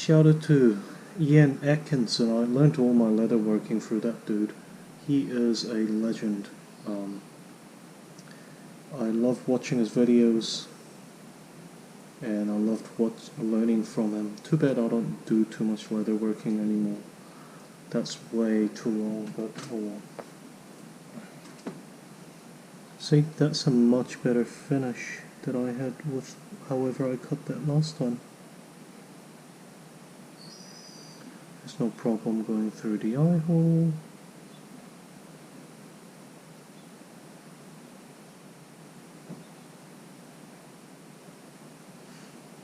Shout out to Ian Atkinson. I learned all my leatherworking through that dude. He is a legend. I love watching his videos, and I loved learning from him. Too bad I don't do too much leatherworking anymore. That's way too long, but oh well. See, that's a much better finish that I had with however I cut that last time. There's no problem going through the eye hole.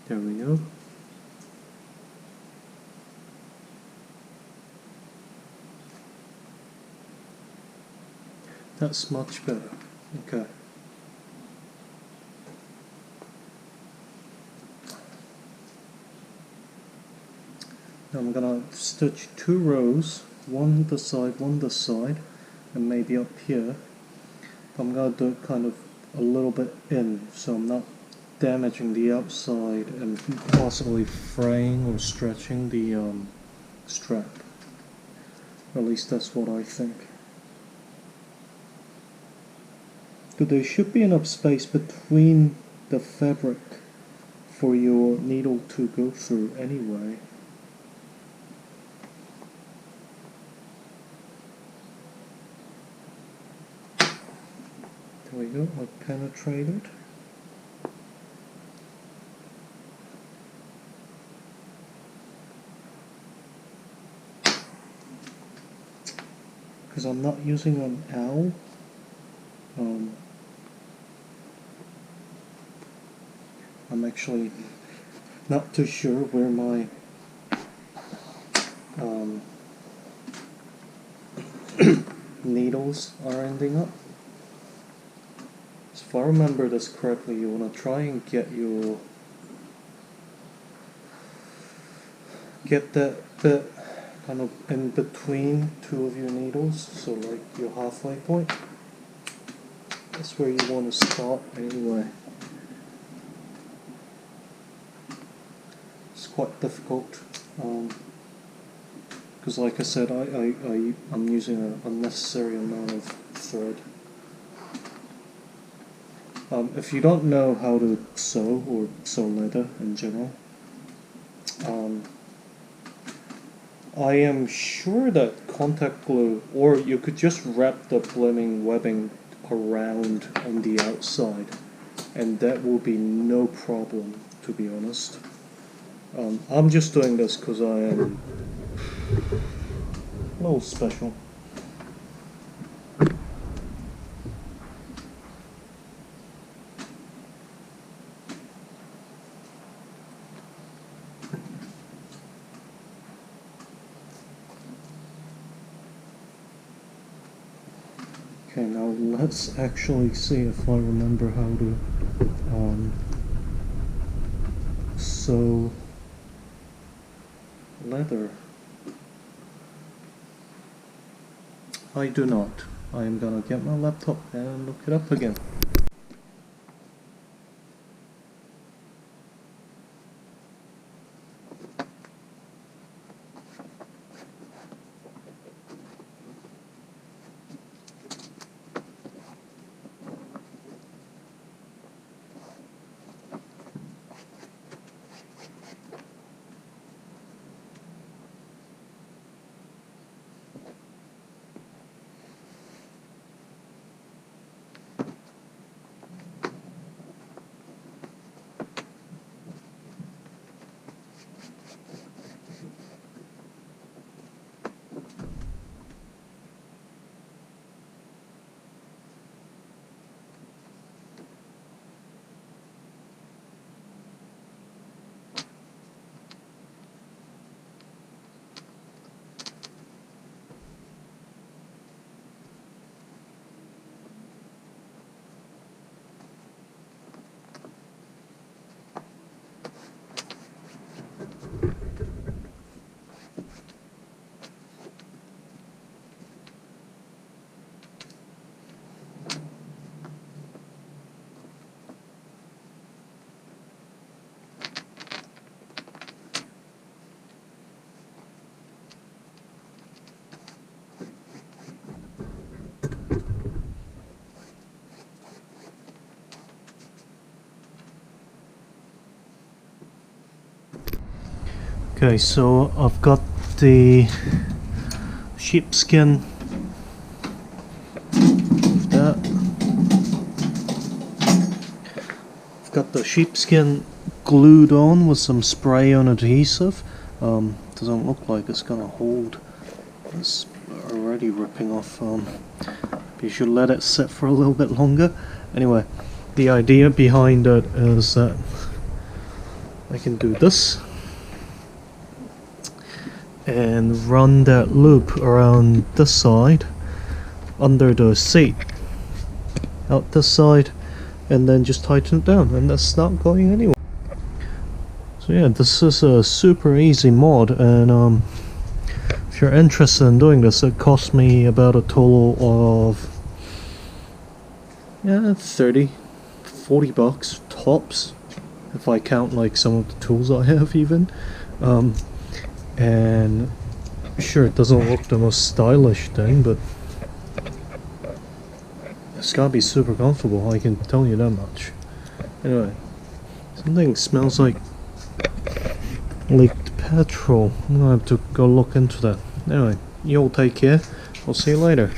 There we go. That's much better. Okay. Now I'm gonna stitch 2 rows, one this side, and maybe up here. I'm gonna do it kind of a little bit in, so I'm not damaging the outside and possibly fraying or stretching the strap. Or at least that's what I think. So there should be enough space between the fabric for your needle to go through anyway. There we go, I penetrated. Because I'm not using an owl, I'm actually not too sure where my needles are ending up. So if I remember this correctly, you want to try and get that bit kind of in between 2 of your needles, so like your halfway point. That's where you want to start anyway. It's quite difficult because like I said, I'm using an unnecessary amount of thread. If you don't know how to sew or sew leather in general, I am sure that contact glue, or you could just wrap the blooming webbing around on the outside, and that will be no problem, to be honest. I'm just doing this because I am a little special. Okay, now let's actually see if I remember how to sew leather. I do not. I am gonna get my laptop and look it up again. Okay, so I've got the sheepskin. That. I've got the sheepskin glued on with some spray on adhesive. Doesn't look like it's gonna hold. It's already ripping off. You should let it sit for a little bit longer. Anyway, the idea behind it is that I can do this and run that loop around this side under the seat out this side, and then just tighten it down, and that's not going anywhere. So yeah, this is a super easy mod, and if you're interested in doing this, it cost me about a total of 30-40 bucks tops, if I count like some of the tools I have even. And sure, it doesn't look the most stylish thing, but it's gotta be super comfortable, I can tell you that much. Anyway, something smells like leaked petrol. I'm gonna have to go look into that. Anyway, you all take care. I'll see you later.